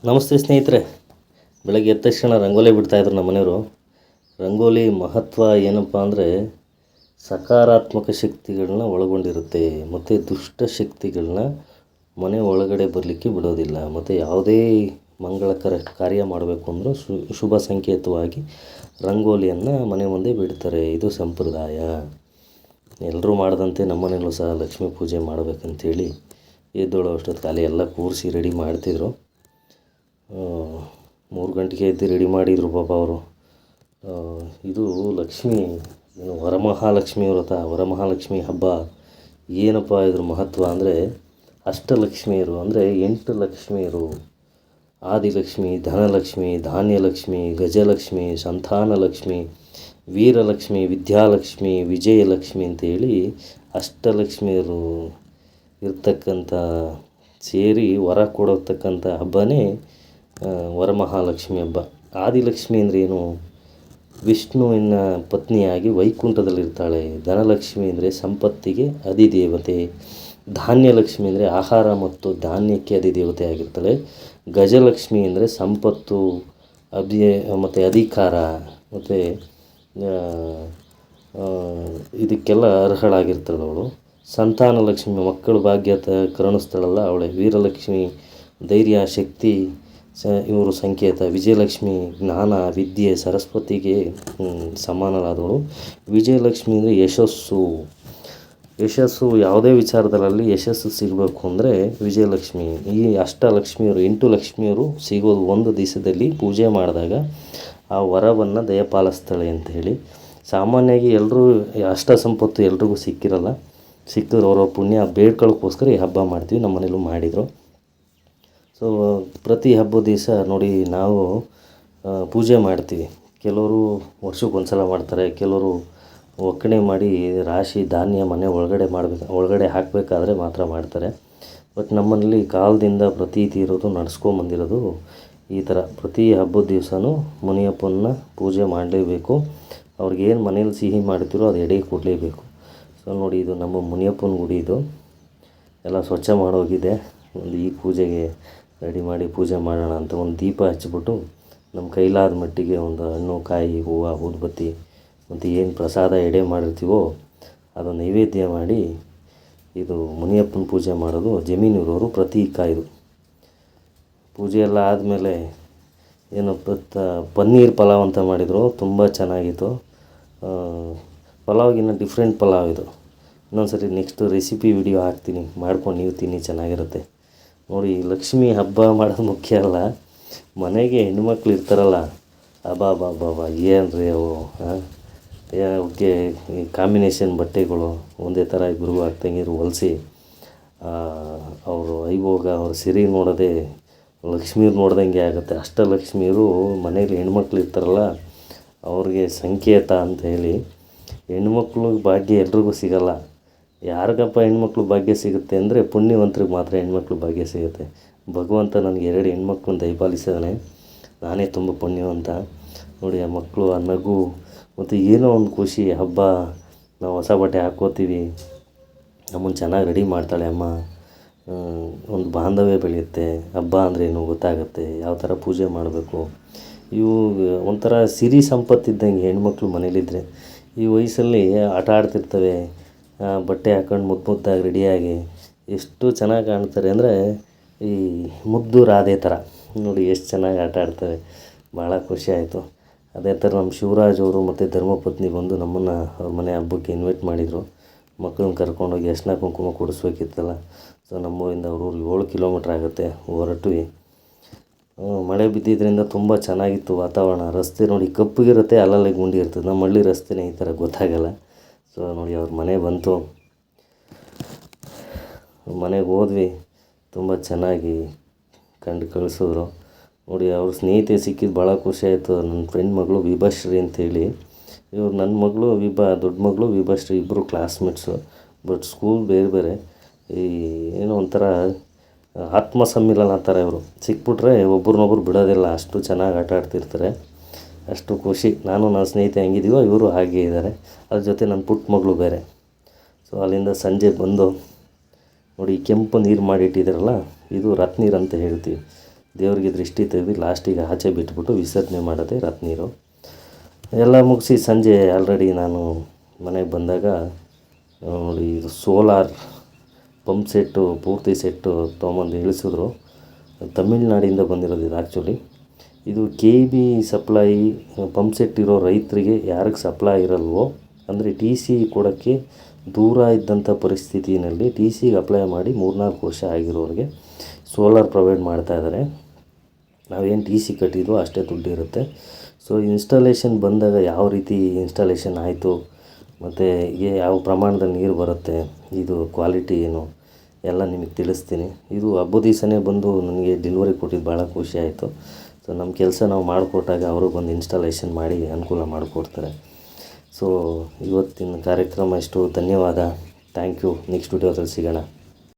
ನಮಸ್ತೆ ಸ್ನೇಹಿತರೆ. ಬೆಳಗ್ಗೆ ಎದ್ದ ತಕ್ಷಣ ರಂಗೋಲಿ ಬಿಡ್ತಾಯಿದ್ರು ನಮ್ಮ ಮನೆಯವರು. ರಂಗೋಲಿ ಮಹತ್ವ ಏನಪ್ಪ ಅಂದರೆ ಸಕಾರಾತ್ಮಕ ಶಕ್ತಿಗಳನ್ನ ಒಳಗೊಂಡಿರುತ್ತೆ ಮತ್ತು ದುಷ್ಟ ಶಕ್ತಿಗಳನ್ನ ಮನೆ ಒಳಗಡೆ ಬರಲಿಕ್ಕೆ ಬಿಡೋದಿಲ್ಲ. ಮತ್ತು ಯಾವುದೇ ಮಂಗಳಕರ ಕಾರ್ಯ ಮಾಡಬೇಕು ಅಂದರೂ ಶುಭ ಸಂಕೇತವಾಗಿ ರಂಗೋಲಿಯನ್ನು ಮನೆ ಮುಂದೆ ಬಿಡ್ತಾರೆ. ಇದು ಸಂಪ್ರದಾಯ. ಎಲ್ಲರೂ ಮಾಡಿದಂತೆ ನಮ್ಮ ಮನೆಯಲ್ಲೂ ಸಹ ಲಕ್ಷ್ಮೀ ಪೂಜೆ ಮಾಡಬೇಕಂತೇಳಿ ಎದ್ದೋಳೋ ಅಷ್ಟೊತ್ತು ಖಾಲಿ ಎಲ್ಲ ಕೂರಿಸಿ ರೆಡಿ ಮಾಡ್ತಿದ್ರು. 3 ಗಂಟೆಗೆ ಎದ್ದು ರೆಡಿ ಮಾಡಿದರು ಪಾಪ ಅವರು. ಇದು ಲಕ್ಷ್ಮೀ ವರಮಹಾಲಕ್ಷ್ಮಿ ವ್ರತ, ವರಮಹಾಲಕ್ಷ್ಮಿ ಹಬ್ಬ. ಏನಪ್ಪ ಇದ್ರ ಮಹತ್ವ ಅಂದರೆ ಅಷ್ಟಲಕ್ಷ್ಮಿಯರು ಅಂದರೆ 8 ಲಕ್ಷ್ಮಿಯರು. ಆದಿಲಕ್ಷ್ಮಿ, ಧನಲಕ್ಷ್ಮಿ, ಧಾನ್ಯಲಕ್ಷ್ಮಿ, ಗಜಲಕ್ಷ್ಮಿ, ಸಂತಾನಲಕ್ಷ್ಮಿ, ವೀರಲಕ್ಷ್ಮಿ, ವಿದ್ಯಾಲಕ್ಷ್ಮಿ, ವಿಜಯಲಕ್ಷ್ಮಿ ಅಂತೇಳಿ ಅಷ್ಟಲಕ್ಷ್ಮಿಯರು ಇರ್ತಕ್ಕಂಥ ಸೇರಿ ವರ ಕೊಡತಕ್ಕಂಥ ಹಬ್ಬನೇ ವರಮಹಾಲಕ್ಷ್ಮಿ ಹಬ್ಬ. ಆದಿಲಕ್ಷ್ಮಿ ಅಂದರೆ ಏನು? ವಿಷ್ಣುವಿನ ಪತ್ನಿಯಾಗಿ ವೈಕುಂಠದಲ್ಲಿರ್ತಾಳೆ. ಧನಲಕ್ಷ್ಮಿ ಅಂದರೆ ಸಂಪತ್ತಿಗೆ ಅಧಿದೇವತೆ. ಧಾನ್ಯಲಕ್ಷ್ಮಿ ಅಂದರೆ ಆಹಾರ ಮತ್ತು ಧಾನ್ಯಕ್ಕೆ ಅಧಿದೇವತೆ ಆಗಿರ್ತಾಳೆ. ಗಜಲಕ್ಷ್ಮಿ ಅಂದರೆ ಸಂಪತ್ತು ಮತ್ತು ಅಧಿಕಾರ ಮತ್ತು ಇದಕ್ಕೆಲ್ಲ ಅರ್ಹಳಾಗಿರ್ತಾಳೆ ಅವಳು. ಸಂತಾನಲಕ್ಷ್ಮಿ ಮಕ್ಕಳು ಭಾಗ್ಯ ಕರುಣಿಸ್ತಾಳಲ್ಲ ಅವಳೆ. ವೀರಲಕ್ಷ್ಮಿ ಧೈರ್ಯ, ಶಕ್ತಿ ಇವರು ಸಂಕೇತ. ವಿಜಯಲಕ್ಷ್ಮಿ ಜ್ಞಾನ, ವಿದ್ಯೆ, ಸರಸ್ವತಿಗೆ ಸಮಾನರಾದವಳು. ವಿಜಯಲಕ್ಷ್ಮಿ ಅಂದರೆ ಯಶಸ್ಸು ಯಾವುದೇ ವಿಚಾರದಲ್ಲಿ ಯಶಸ್ಸು ಸಿಗಬೇಕು ಅಂದರೆ ವಿಜಯಲಕ್ಷ್ಮಿ. ಈ ಅಷ್ಟಲಕ್ಷ್ಮಿಯರು 8 ಲಕ್ಷ್ಮಿಯರು ಸಿಗೋದು ಒಂದು ದಿವಸದಲ್ಲಿ ಪೂಜೆ ಮಾಡಿದಾಗ ಆ ವರವನ್ನು ದಯಪಾಲಿಸ್ತಾಳೆ ಅಂತ ಹೇಳಿ. ಸಾಮಾನ್ಯವಾಗಿ ಎಲ್ಲರೂ ಅಷ್ಟ ಸಂಪತ್ತು ಎಲ್ರಿಗೂ ಸಿಕ್ಕಿರಲ್ಲ. ಸಿಕ್ಕಿದ್ರೆ ಅವರ ಪುಣ್ಯ ಬೇಡ್ಕೊಳ್ಳೋಕ್ಕೋಸ್ಕರ ಈ ಹಬ್ಬ ಮಾಡ್ತೀವಿ. ನಮ್ಮ ಮನೇಲೂ ಮಾಡಿದರು. ಸೊ ಪ್ರತಿ ಹಬ್ಬದ ದಿವಸ ನೋಡಿ ನಾವು ಪೂಜೆ ಮಾಡ್ತೀವಿ. ಕೆಲವರು ವರ್ಷಕ್ಕೆ ಒಂದು ಸಲ ಮಾಡ್ತಾರೆ, ಕೆಲವರು ಒಕ್ಕಣೆ ಮಾಡಿ ರಾಶಿ ಧಾನ್ಯ ಮನೆ ಒಳಗಡೆ ಹಾಕಬೇಕಾದ್ರೆ ಮಾತ್ರ ಮಾಡ್ತಾರೆ. ಬಟ್ ನಮ್ಮಲ್ಲಿ ಕಾಲದಿಂದ ಪ್ರತೀತಿ ಇರೋದು, ನಡೆಸ್ಕೊಂಬಂದಿರೋದು ಈ ಥರ. ಪ್ರತಿ ಹಬ್ಬದ ದಿವಸನೂ ಮುನಿಯಪ್ಪನ ಪೂಜೆ ಮಾಡಲೇಬೇಕು. ಅವ್ರಿಗೇನು ಮನೇಲಿ ಸಿಹಿ ಮಾಡ್ತಿರೋ ಅದು ಎಡೆಗೆ ಕೊಡಲೇಬೇಕು. ಸೊ ನೋಡಿ, ಇದು ನಮ್ಮ ಮುನಿಯಪ್ಪನ ಗುಡಿ. ಇದು ಎಲ್ಲ ಸ್ವಚ್ಛ ಮಾಡೋಗಿದೆ. ಈ ಪೂಜೆಗೆ ರೆಡಿ ಮಾಡಿ ಪೂಜೆ ಮಾಡೋಣ ಅಂತ ಒಂದು ದೀಪ ಹಚ್ಚಿಬಿಟ್ಟು ನಮ್ಮ ಕೈಲಾದ ಮಟ್ಟಿಗೆ ಒಂದು ಹಣ್ಣು, ಕಾಯಿ, ಹೂವು, ಊದುಬತ್ತಿ ಮತ್ತು ಏನು ಪ್ರಸಾದ ಎಡೆ ಮಾಡಿರ್ತೀವೋ ಅದು ನೈವೇದ್ಯ ಮಾಡಿ ಇದು ಮುನಿಯಪ್ಪನ ಪೂಜೆ ಮಾಡೋದು ಜಮೀನೂರವರು ಪ್ರತೀಕ. ಇದು ಪೂಜೆ ಎಲ್ಲ ಆದಮೇಲೆ ಏನು ಪನ್ನೀರ್ ಪಲಾವ್ ಅಂತ ಮಾಡಿದರು. ತುಂಬ ಚೆನ್ನಾಗಿತ್ತು. ಪಲಾವ್ಗಿನ್ನ ಡಿಫ್ರೆಂಟ್ ಪಲಾವ್ ಇದು. ಇನ್ನೊಂದು ಸರಿ ನೆಕ್ಸ್ಟ್ ರೆಸಿಪಿ ವಿಡಿಯೋ ಹಾಕ್ತೀನಿ, ಮಾಡ್ಕೊಂಡು ನೀವು ತಿನ್ನಿ, ಚೆನ್ನಾಗಿರುತ್ತೆ. ನೋಡಿ, ಲಕ್ಷ್ಮಿ ಹಬ್ಬ ಮಾಡೋದು ಮುಖ್ಯ ಅಲ್ಲ, ಮನೆಗೆ ಹೆಣ್ಮಕ್ಳು ಇರ್ತಾರಲ್ಲ, ಅಬ್ಬಾ ಏನ್ರಿ ಅವು ಅವಕ್ಕೆ ಈ ಕಾಂಬಿನೇಷನ್ ಬಟ್ಟೆಗಳು ಒಂದೇ ಥರ ಇಬ್ಬರಿಗೂ ಆಗ್ತಂಗಿರು ಹೊಲಿಸಿ ಅವರು ಐಭೋಗ ಅವ್ರ ಸಿರಿ ನೋಡೋದೇ ಲಕ್ಷ್ಮೀರು ನೋಡ್ದಂಗೆ ಆಗುತ್ತೆ. ಅಷ್ಟಲಕ್ಷ್ಮಿಯರು ಮನೇಲಿ ಹೆಣ್ಮಕ್ಳು ಇರ್ತಾರಲ್ಲ ಅವ್ರಿಗೆ ಸಂಕೇತ ಅಂತ ಹೇಳಿ. ಹೆಣ್ಮಕ್ಳು ಭಾಗ್ಯ ಎಲ್ರಿಗೂ ಸಿಗಲ್ಲ. ಯಾರಿಗಪ್ಪ ಹೆಣ್ಮಕ್ಳು ಭಾಗ್ಯ ಸಿಗುತ್ತೆ ಅಂದರೆ ಪುಣ್ಯವಂತರಿಗೆ ಮಾತ್ರ ಹೆಣ್ಮಕ್ಳು ಭಾಗ್ಯ ಸಿಗುತ್ತೆ. ಭಗವಂತ ನನಗೆ 2 ಹೆಣ್ಮಕ್ಳನ್ನ ದಯಪಾಲಿಸಿದ್ದಾನೆ. ನಾನೇ ತುಂಬ ಪುಣ್ಯವಂತ. ನೋಡಿ, ಆ ಮಕ್ಕಳು, ಆ ನಗು ಮತ್ತು ಏನೋ ಒಂದು ಖುಷಿ. ಹಬ್ಬ ನಾವು ಹೊಸ ಬಟ್ಟೆ ಹಾಕ್ಕೋತೀವಿ, ನಮ್ಮನ್ನು ಚೆನ್ನಾಗಿ ರೆಡಿ ಮಾಡ್ತಾಳೆ ಅಮ್ಮ. ಒಂದು ಬಾಂಧವ್ಯ ಬೆಳೆಯುತ್ತೆ. ಹಬ್ಬ ಅಂದ್ರೇನು ಗೊತ್ತಾಗುತ್ತೆ, ಯಾವ ಥರ ಪೂಜೆ ಮಾಡಬೇಕು. ಇವು ಒಂಥರ ಸಿರಿ ಸಂಪತ್ತಿದ್ದಂಗೆ ಹೆಣ್ಮಕ್ಳು ಮನೇಲಿದ್ದರೆ. ಈ ವಯಸ್ಸಲ್ಲಿ ಆಟ ಆಡ್ತಿರ್ತವೆ, ಬಟ್ಟೆ ಹಾಕ್ಕೊಂಡು ಮುದ್ದಾಗಿ ರೆಡಿಯಾಗಿ ಎಷ್ಟು ಚೆನ್ನಾಗಿ ಕಾಣ್ತಾರೆ ಅಂದರೆ ಈ ಮುದ್ದು ರಾಧೆ ಥರ. ನೋಡಿ ಎಷ್ಟು ಚೆನ್ನಾಗಿ ಆಟ ಆಡ್ತಾರೆ. ಭಾಳ ಖುಷಿ ಆಯಿತು. ಅದೇ ಥರ ನಮ್ಮ ಶಿವರಾಜ್ ಅವರು ಮತ್ತು ಧರ್ಮಪತ್ನಿ ಬಂದು ನಮ್ಮನ್ನು ಅವ್ರ ಮನೆ ಹಬ್ಬಕ್ಕೆ ಇನ್ವೈಟ್ ಮಾಡಿದರು. ಮಕ್ಕಳನ್ನ ಕರ್ಕೊಂಡೋಗಿ ಅರಿಶಿನ ಕುಂಕುಮ ಕೊಡಿಸ್ಬೇಕಿತ್ತಲ್ಲ. ಸೊ ನಮ್ಮೂರಿಂದ ಅವ್ರ ಊರಿಗೆ 7 ಕಿಲೋಮೀಟ್ರ್ ಆಗುತ್ತೆ. ಹೊರಟ್ವಿ. ಮಳೆ ಬಿದ್ದಿದ್ದರಿಂದ ತುಂಬ ಚೆನ್ನಾಗಿತ್ತು ವಾತಾವರಣ. ರಸ್ತೆ ನೋಡಿ ಕಪ್ಪಗಿರುತ್ತೆ, ಅಲ್ಲಲ್ಲಿ ಗುಂಡಿ ಇರ್ತದೆ. ನಮ್ಮ ಹಳ್ಳಿ ರಸ್ತೆನೇ ಈ ಥರ ಗೊತ್ತಾಗಲ್ಲ. ಸೊ ನೋಡಿ, ಅವ್ರ ಮನೆ ಬಂತು. ಮನೆಗೆ ಹೋದ್ವಿ. ತುಂಬ ಚೆನ್ನಾಗಿ ಕಂಡು ಕಳಿಸಿದ್ರು. ನೋಡಿ, ಅವ್ರ ಸ್ನೇಹಿತೆ ಸಿಕ್ಕಿದ್ದು ಭಾಳ ಖುಷಿ ಆಯಿತು. ನನ್ನ ಫ್ರೆಂಡ್ ಮಗಳು ವಿಭಾಶ್ರೀ ಅಂತೇಳಿ. ಇವ್ರು ನನ್ನ ಮಗಳು ದೊಡ್ಡ ಮಗಳು ವಿಭಾಶ್ರೀ, ಇಬ್ಬರು ಕ್ಲಾಸ್ಮೇಟ್ಸು. ಬಟ್ ಸ್ಕೂಲ್ ಬೇರೆ ಬೇರೆ. ಈ ಏನೋ ಒಂಥರ ಆತ್ಮ ಸಮ್ಮಿಲನ ಥರ. ಇವರು ಸಿಕ್ಬಿಟ್ರೆ ಒಬ್ರನ್ನೊಬ್ರು ಬಿಡೋದಿಲ್ಲ, ಅಷ್ಟು ಚೆನ್ನಾಗಿ ಆಟ ಆಡ್ತಿರ್ತಾರೆ. ಅಷ್ಟು ಖುಷಿ. ನಾನು ನನ್ನ ಸ್ನೇಹಿತೆ ಹೆಂಗಿದ್ದೀವೋ ಇವರು ಹಾಗೆ ಇದ್ದಾರೆ. ಅದ್ರ ಜೊತೆ ನನ್ನ ಪುಟ್ಟ ಮಗಳು ಬೇರೆ. ಸೊ ಅಲ್ಲಿಂದ ಸಂಜೆ ಬಂದು ನೋಡಿ, ಕೆಂಪು ನೀರು ಮಾಡಿಟ್ಟಿದ್ದಾರಲ್ಲ, ಇದು ರತ್ನೀರು ಅಂತ ಹೇಳ್ತೀವಿ. ದೇವರಿಗೆ ದೃಷ್ಟಿ ತೆಗೆದು ಲಾಸ್ಟಿಗೆ ಆಚೆ ಬಿಟ್ಬಿಟ್ಟು ವಿಸರ್ಜನೆ ಮಾಡೋದೇ ರಥ ನೀರು. ಎಲ್ಲ ಮುಗಿಸಿ ಸಂಜೆ ಆಲ್ರೆಡಿ ನಾನು ಮನೆಗೆ ಬಂದಾಗ ನೋಡಿ ಇದು ಸೋಲಾರ್ ಪಂಪ್ ಸೆಟ್ಟು ಪೂರ್ತಿ ಸೆಟ್ಟು ತೊಗೊಂಬಂದು ಇಳಿಸಿದ್ರು. ತಮಿಳ್ನಾಡಿಂದ ಬಂದಿರೋದು ಇದು ಆ್ಯಕ್ಚುಲಿ. ಇದು KB ಸಪ್ಲೈ ಪಂಪ್ ಸೆಟ್ ಇರೋ ರೈತರಿಗೆ ಯಾರಿಗೆ ಸಪ್ಲೈ ಇರಲ್ವೋ, ಅಂದರೆ TC ಕೊಡೋಕ್ಕೆ ದೂರ ಇದ್ದಂಥ ಪರಿಸ್ಥಿತಿಯಲ್ಲಿ TCಗೆ ಅಪ್ಲೈ ಮಾಡಿ 3-4 ವರ್ಷ ಆಗಿರೋರಿಗೆ ಸೋಲಾರ್ ಪ್ರೊವೈಡ್ ಮಾಡ್ತಾಯಿದ್ದಾರೆ. ನಾವೇನು TC ಕಟ್ಟಿದ್ವೋ ಅಷ್ಟೇ ದುಡ್ಡು ಇರುತ್ತೆ. ಸೊ ಇನ್ಸ್ಟಾಲೇಷನ್ ಬಂದಾಗ ಯಾವ ರೀತಿ ಇನ್ಸ್ಟಾಲೇಷನ್ ಆಯಿತು ಮತ್ತು ಯಾವ ಪ್ರಮಾಣದಲ್ಲಿ ನೀರು ಬರುತ್ತೆ, ಇದು ಕ್ವಾಲಿಟಿ ಏನು ಎಲ್ಲ ನಿಮಗೆ ತಿಳಿಸ್ತೀನಿ. ಇದು ಹಬ್ಬದ ದಿವಸನೇ ಬಂದು ನನಗೆ ಡೆಲಿವರಿ ಕೊಟ್ಟಿದ್ದು ಭಾಳ ಖುಷಿ ಆಯಿತು. ಸೊ ನಮ್ಮ ಕೆಲಸ ನಾವು ಮಾಡಿಕೊಟ್ಟಾಗ ಅವರು ಬಂದು ಇನ್ಸ್ಟಾಲೇಷನ್ ಮಾಡಿ ಅನುಕೂಲ ಮಾಡಿಕೊಡ್ತಾರೆ. ಸೊ ಇವತ್ತಿನ ಕಾರ್ಯಕ್ರಮ ಇಷ್ಟು. ಧನ್ಯವಾದ. Thank you. ನೆಕ್ಸ್ಟ್ ವಿಡಿಯೋದಲ್ಲಿ ಸಿಗೋಣ.